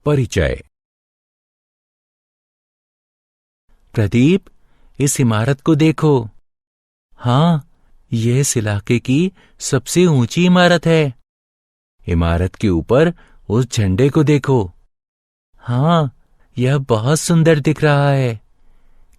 परिचय। प्रदीप, इस इमारत को देखो। हाँ, यह इस इलाके की सबसे ऊंची इमारत है। इमारत के ऊपर उस झंडे को देखो। हाँ, यह बहुत सुंदर दिख रहा है।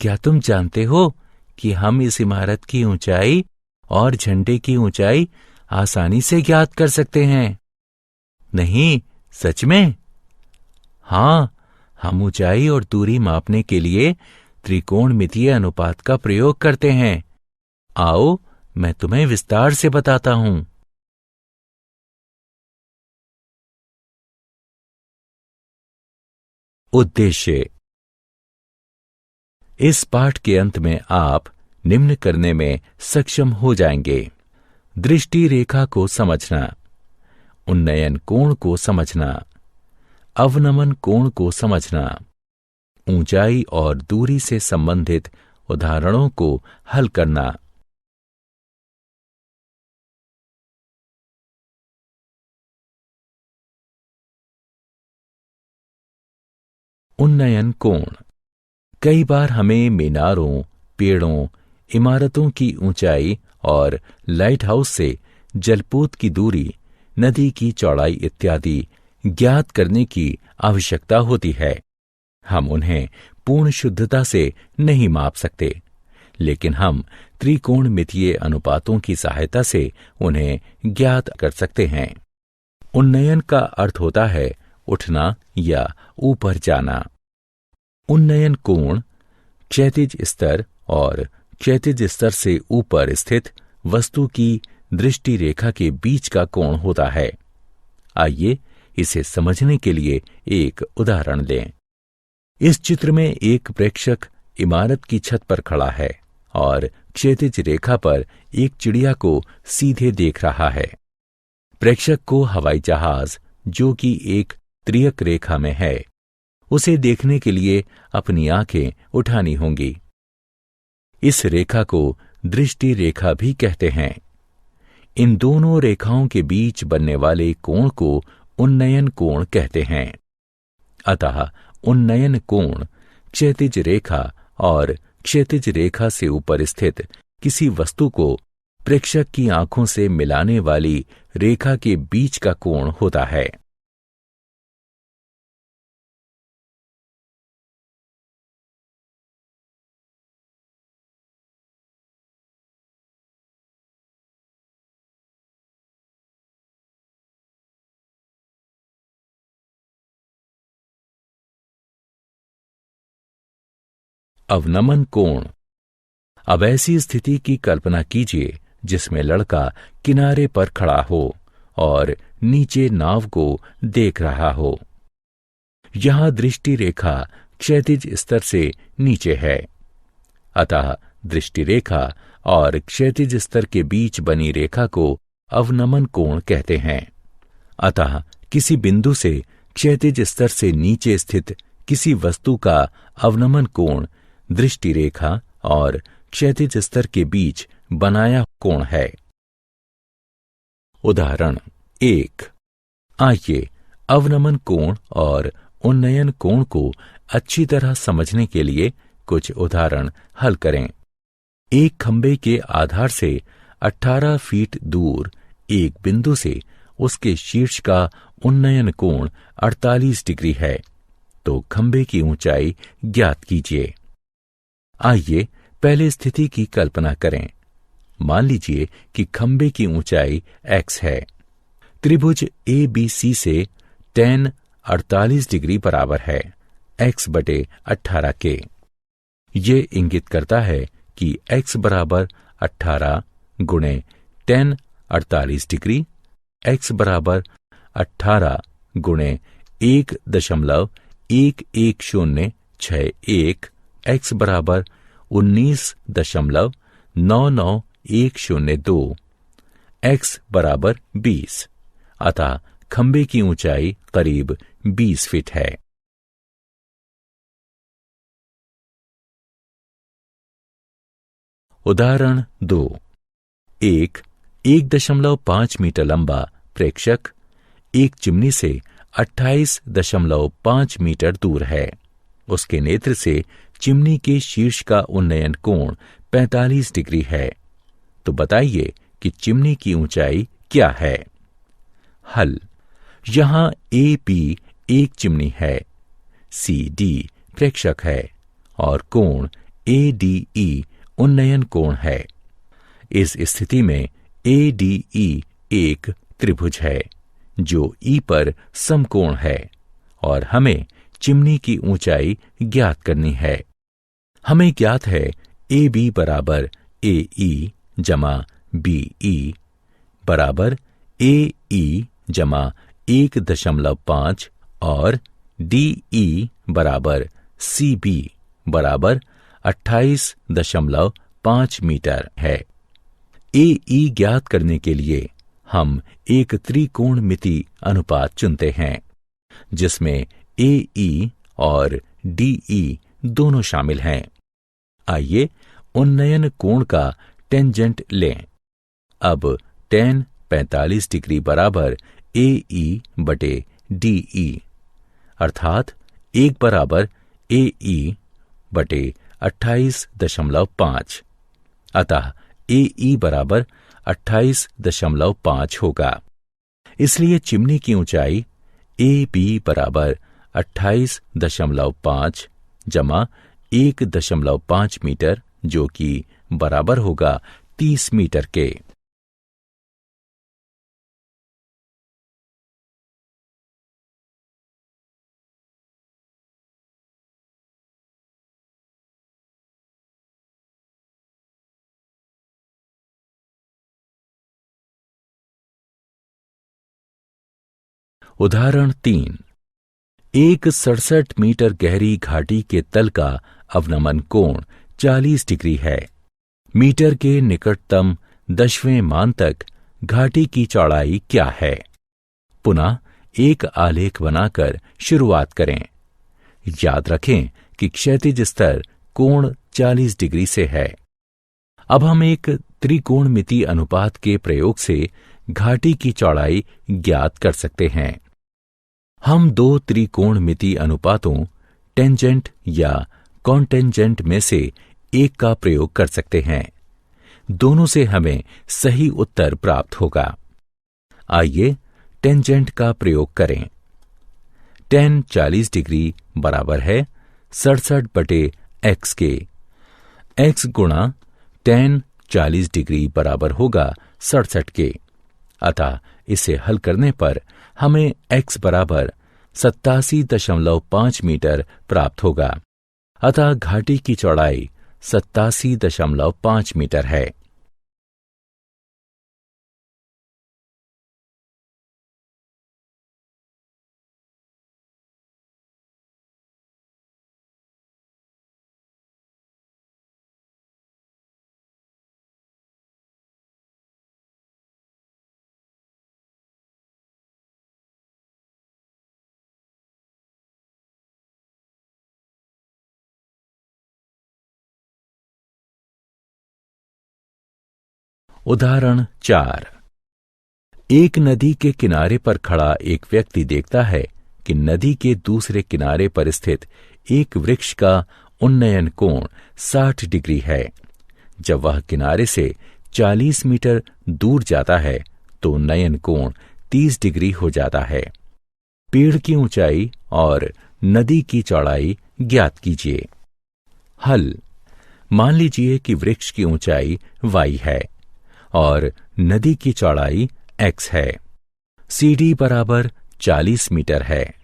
क्या तुम जानते हो कि हम इस इमारत की ऊंचाई और झंडे की ऊंचाई आसानी से ज्ञात कर सकते हैं? नहीं, सच में? हाँ, हम ऊंचाई और दूरी मापने के लिए त्रिकोणमितीय अनुपात का प्रयोग करते हैं। आओ, मैं तुम्हें विस्तार से बताता हूं। उद्देश्य। इस पाठ के अंत में आप निम्न करने में सक्षम हो जाएंगे: दृष्टि रेखा को समझना, उन्नयन कोण को समझना, अवनमन कोण को समझना, ऊंचाई और दूरी से संबंधित उदाहरणों को हल करना। उन्नयन कोण। कई बार हमें मीनारों, पेड़ों, इमारतों की ऊंचाई और लाइट हाउस से जलपोत की दूरी, नदी की चौड़ाई इत्यादि ज्ञात करने की आवश्यकता होती है। हम उन्हें पूर्ण शुद्धता से नहीं माप सकते, लेकिन हम त्रिकोणमितीय अनुपातों की सहायता से उन्हें ज्ञात कर सकते हैं। उन्नयन का अर्थ होता है उठना या ऊपर जाना। उन्नयन कोण क्षैतिज स्तर और क्षैतिज स्तर से ऊपर स्थित वस्तु की दृष्टि रेखा के बीच का कोण होता है। आइए इसे समझने के लिए एक उदाहरण लें। इस चित्र में एक प्रेक्षक इमारत की छत पर खड़ा है और क्षैतिज रेखा पर एक चिड़िया को सीधे देख रहा है। प्रेक्षक को हवाई जहाज, जो कि एक त्रियक रेखा में है, उसे देखने के लिए अपनी आंखें उठानी होंगी। इस रेखा को दृष्टि रेखा भी कहते हैं। इन दोनों रेखाओं के बीच बनने वाले कोण को उन्नयन कोण कहते हैं। अतः उन्नयन कोण क्षैतिज रेखा और क्षैतिज रेखा से ऊपर स्थित किसी वस्तु को प्रेक्षक की आंखों से मिलाने वाली रेखा के बीच का कोण होता है। अवनमन कोण। अब ऐसी स्थिति की कल्पना कीजिए जिसमें लड़का किनारे पर खड़ा हो और नीचे नाव को देख रहा हो। यहां दृष्टि रेखा क्षैतिज स्तर से नीचे है, अतः दृष्टि रेखा और क्षैतिज स्तर के बीच बनी रेखा को अवनमन कोण कहते हैं। अतः किसी बिंदु से क्षैतिज स्तर से नीचे स्थित किसी वस्तु का अवनमन कोण दृष्टि रेखा और क्षैतिज स्तर के बीच बनाया कोण है। उदाहरण 1। आइए अवनमन कोण और उन्नयन कोण को अच्छी तरह समझने के लिए कुछ उदाहरण हल करें। एक खंबे के आधार से 18 फीट दूर एक बिंदु से उसके शीर्ष का उन्नयन कोण 48 डिग्री है, तो खंबे की ऊंचाई ज्ञात कीजिए। आइए पहले स्थिति की कल्पना करें। मान लीजिए कि खंबे की ऊंचाई x है। त्रिभुज ABC से tan 48 डिग्री बराबर है x/18 के। ये इंगित करता है कि x बराबर 18 गुणे tan 48 डिग्री, x बराबर 18 गुणे 1.11061, x बराबर 19.99102, x बराबर 20। अतः खंबे की ऊंचाई करीब 20 फीट है। उदाहरण 2। एक 1.5 मीटर लंबा प्रेक्षक एक चिमनी से 28.5 मीटर दूर है। उसके नेत्र से चिमनी के शीर्ष का उन्नयन कोण 45 डिग्री है। तो बताइए कि चिमनी की ऊंचाई क्या है। हल। यहां ए पी एक चिमनी है, सी डी प्रेक्षक है और कोण ए डी ई उन्नयन कोण है। इस स्थिति में ए डी ई एक त्रिभुज है जो ई पर समकोण है और हमें चिमनी की ऊंचाई ज्ञात करनी है। हमें ज्ञात है ए बी बराबर ए ई जमा बी ई बराबर ए ई जमा 1.5 और डी ई बराबर सी बी बराबर 28.5 मीटर है। ए ई ज्ञात करने के लिए हम एक त्रिकोणमिति अनुपात चुनते हैं जिसमें ए ई और डी ई दोनों शामिल हैं। आइए उन्नयन कोण का टेंजेंट लें। अब tan 45 डिग्री बराबर ए ई बटे डी ई अर्थात 1 बराबर ए ई बटे 28.5। अतः ए ई बराबर 28.5 होगा। इसलिए चिमनी की ऊंचाई ए बी बराबर 28.5 जमा 1.5 मीटर जो कि बराबर होगा 30 मीटर के। उदाहरण 3। एक 67 मीटर गहरी घाटी के तल का अवनमन कोण 40 डिग्री है। मीटर के निकटतम 10वें मान तक घाटी की चौड़ाई क्या है। पुनः एक आलेख बनाकर शुरुआत करें। याद रखें कि क्षैतिज स्तर कोण 40 डिग्री से है। अब हम एक त्रिकोणमिति अनुपात के प्रयोग से घाटी की चौड़ाई ज्ञात कर सकते हैं। हम दो त्रिकोणमिति अनुपातों टेंजेंट या कॉन्टेंजेंट में से एक का प्रयोग कर सकते हैं। दोनों से हमें सही उत्तर प्राप्त होगा। आइए टेंजेंट का प्रयोग करें। tan 40 डिग्री बराबर है 67 बटे x के। x गुणा tan 40 डिग्री बराबर होगा 67 के। अतः इसे हल करने पर हमें x बराबर 87.5 मीटर प्राप्त होगा। अतः घाटी की चौड़ाई 87.5 मीटर है। उदाहरण 4। एक नदी के किनारे पर खड़ा एक व्यक्ति देखता है कि नदी के दूसरे किनारे पर स्थित एक वृक्ष का उन्नयन कोण 60 डिग्री है। जब वह किनारे से 40 मीटर दूर जाता है तो उन्नयन कोण 30 डिग्री हो जाता है। पेड़ की ऊंचाई और नदी की चौड़ाई ज्ञात कीजिए। हल। मान लीजिए कि वृक्ष की ऊंचाई y है और नदी की चौड़ाई x है। CD बराबर 40 मीटर है।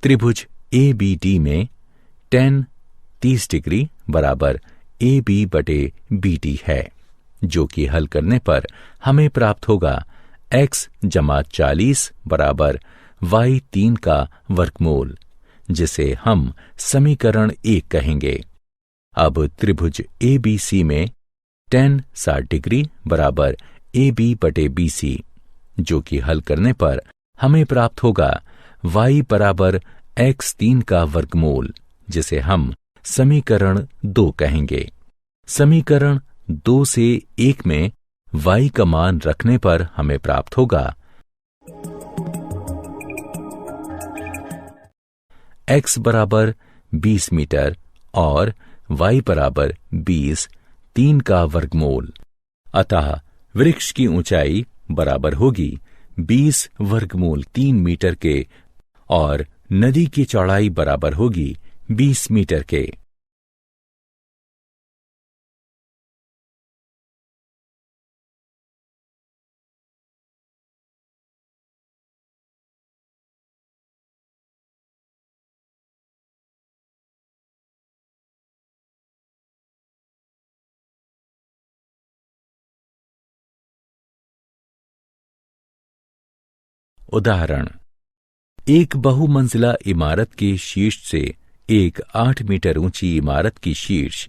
त्रिभुज ABD में tan 30 डिग्री बराबर AB बटे BD है, जो कि हल करने पर हमें प्राप्त होगा x जमा 40 बराबर y3 का वर्गमूल, जिसे हम समीकरण 1 कहेंगे। अब त्रिभुज ABC में tan 60 डिग्री बराबर AB बटे BC, जो कि हल करने पर हमें प्राप्त होगा y बराबर x3 का वर्गमूल, जिसे हम समीकरण 2 कहेंगे। समीकरण 2 से 1 में y का मान रखने पर हमें प्राप्त होगा x बराबर 20 मीटर और y बराबर 20, 3 का वर्गमूल। अतः वृक्ष की ऊंचाई बराबर होगी 20 वर्गमूल 3 मीटर के और नदी की चौड़ाई बराबर होगी 20 मीटर के। उदाहरण, एक बहुमंजिला इमारत के शीर्ष से एक 8 मीटर ऊंची इमारत की शीर्ष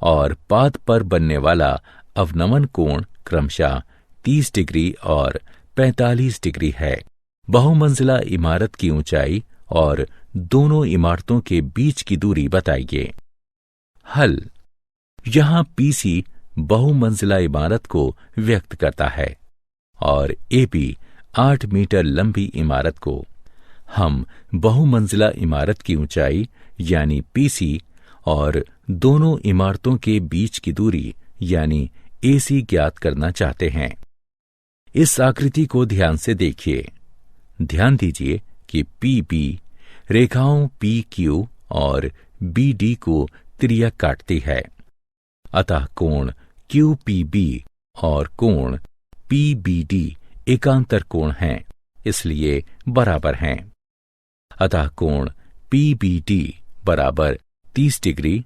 और पाद पर बनने वाला अवनमन कोण क्रमशः 30 डिग्री और 45 डिग्री है। बहुमंजिला इमारत की ऊंचाई और दोनों इमारतों के बीच की दूरी बताइए। हल। यहां पीसी बहुमंजिला इमारत को व्यक्त करता है और एबी 8 मीटर लंबी इमारत को। हम बहुमंजिला इमारत की ऊंचाई यानी पीसी और दोनों इमारतों के बीच की दूरी यानी एसी ज्ञात करना चाहते हैं। इस आकृति को ध्यान से देखिए। ध्यान दीजिए कि पीबी रेखाओं पीक्यू और बीडी को त्रिज्या काटती है। अतः कोण क्यूपीबी और कोण पीबीडी एकांतर कोण हैं, इसलिए बराबर हैं। अतः कोण पीबीडी बराबर 30 डिग्री।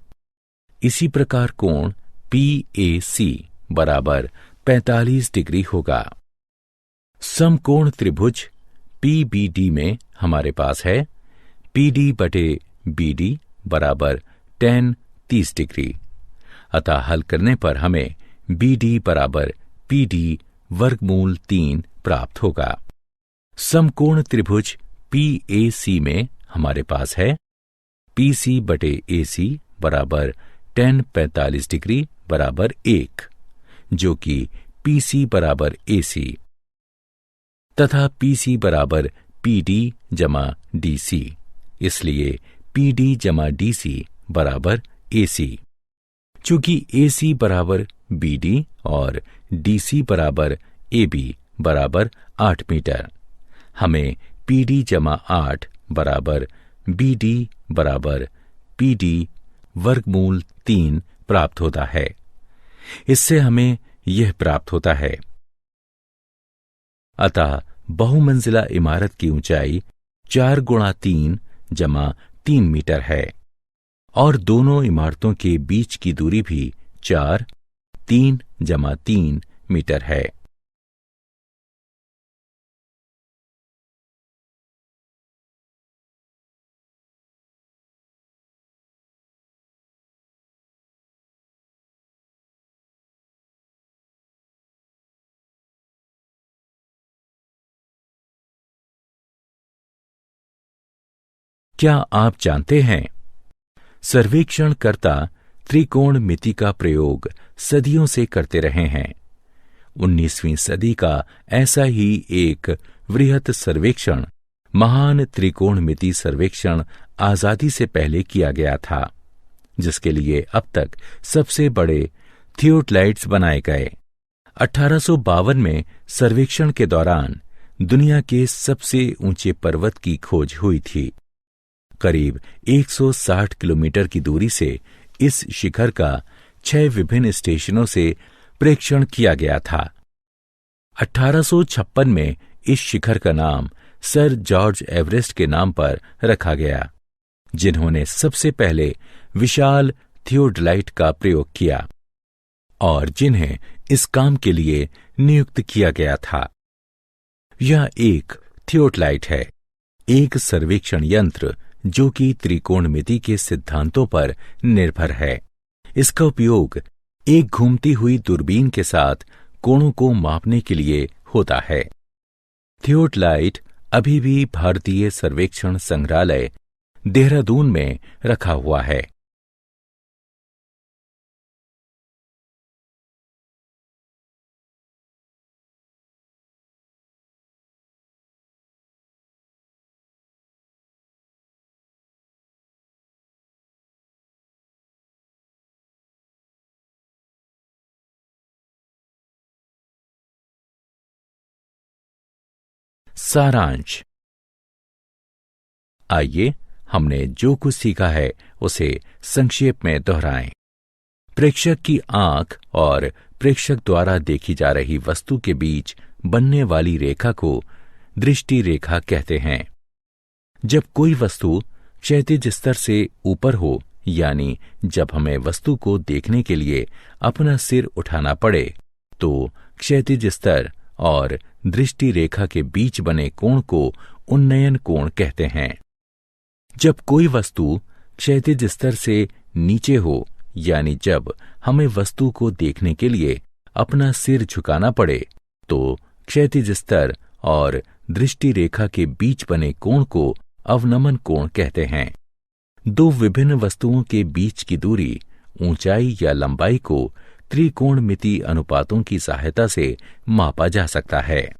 इसी प्रकार कोण पीएसी बराबर 45 डिग्री होगा। समकोण त्रिभुज पीबीडी में हमारे पास है पीडी बटे बीडी बराबर tan 30 डिग्री। अतः हल करने पर हमें बीडी बराबर पीडी वर्गमूल 3 प्राप्त होगा। समकोण त्रिभुज पीएसी में हमारे पास है पीसी बटे एसी बराबर tan 45 डिग्री बराबर 1, जो कि पीसी बराबर एसी तथा पीसी बराबर पीडी जमा डीसी, इसलिए पीडी जमा डीसी बराबर एसी। चूंकि एसी बराबर बीडी और डीसी बराबर एबी बराबर 8 मीटर, हमें पीडी जमा 8 बराबर बीडी बराबर पीडी वर्गमूल 3 प्राप्त होता है। इससे हमें यह प्राप्त होता है। अतः बहुमंजिला इमारत की ऊंचाई 4 गुणा 3 जमा 3 मीटर है और दोनों इमारतों के बीच की दूरी भी 4, 3 जमा 3 मीटर है। क्या आप जानते हैं, सर्वेक्षणकर्ता त्रिकोणमिति का प्रयोग सदियों से करते रहे हैं। 19वीं सदी का ऐसा ही एक वृहत सर्वेक्षण महान त्रिकोणमिति सर्वेक्षण आजादी से पहले किया गया था, जिसके लिए अब तक सबसे बड़े थियोडलाइट्स बनाए गए। 1852 में सर्वेक्षण के दौरान दुनिया के सबसे ऊंचे पर्वत की खोज हुई थी। करीब 160 किलोमीटर की दूरी से इस शिखर का 6 विभिन्न स्टेशनों से प्रेक्षण किया गया था। 1856 में इस शिखर का नाम सर जॉर्ज एवरेस्ट के नाम पर रखा गया, जिन्होंने सबसे पहले विशाल थियोडलाइट का प्रयोग किया और जिन्हें इस काम के लिए नियुक्त किया गया था। यह एक थियोडलाइट है, एक सर्वेक्षण यंत्र जो कि त्रिकोणमिति के सिद्धांतों पर निर्भर है। इसका उपयोग एक घूमती हुई दूरबीन के साथ कोणों को मापने के लिए होता है। थियोडलाइट अभी भी भारतीय सर्वेक्षण संग्रहालय, देहरादून में रखा हुआ है। सारांश। आइए हमने जो कुछ सीखा है उसे संक्षेप में दोहराएं। प्रेक्षक की आंख और प्रेक्षक द्वारा देखी जा रही वस्तु के बीच बनने वाली रेखा को दृष्टि रेखा कहते हैं। जब कोई वस्तु क्षैतिज स्तर से ऊपर हो, यानी जब हमें वस्तु को देखने के लिए अपना सिर उठाना पड़े, तो क्षैतिज स्तर और दृष्टि रेखा के बीच बने कोण को उन्नयन कोण कहते हैं। जब कोई वस्तु क्षैतिज स्तर से नीचे हो, यानी जब हमें वस्तु को देखने के लिए अपना सिर झुकाना पड़े, तो क्षैतिज स्तर और दृष्टि रेखा के बीच बने कोण को अवनमन कोण कहते हैं। दो विभिन्न वस्तुओं के बीच की दूरी, ऊंचाई या लंबाई को त्रिकोणमिति अनुपातों की सहायता से मापा जा सकता है।